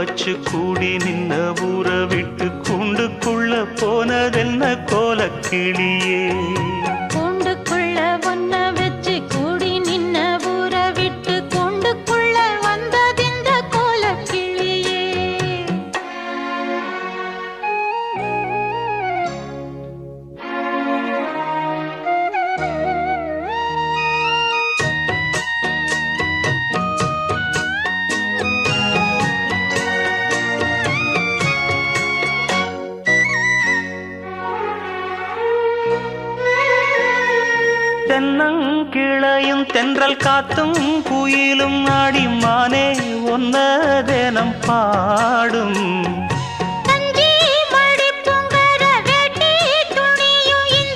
வச்சு கூடி நின்ன ஊற விட்டு கூண்டுக்குள்ள போனதென்ன கோலக்கிளியே கூண்டுக்குள்ள ஒன்ன வச்சு கூடி நின்ன ஊற விட்டு கூண்டுக்குள்ள வந்ததிந்த கோலக்கிளியே தென்னங்கிளையும் தென்றல் காத்தும் குயிலும் ஆடி மானே ஒன்ன தினம் பாடும்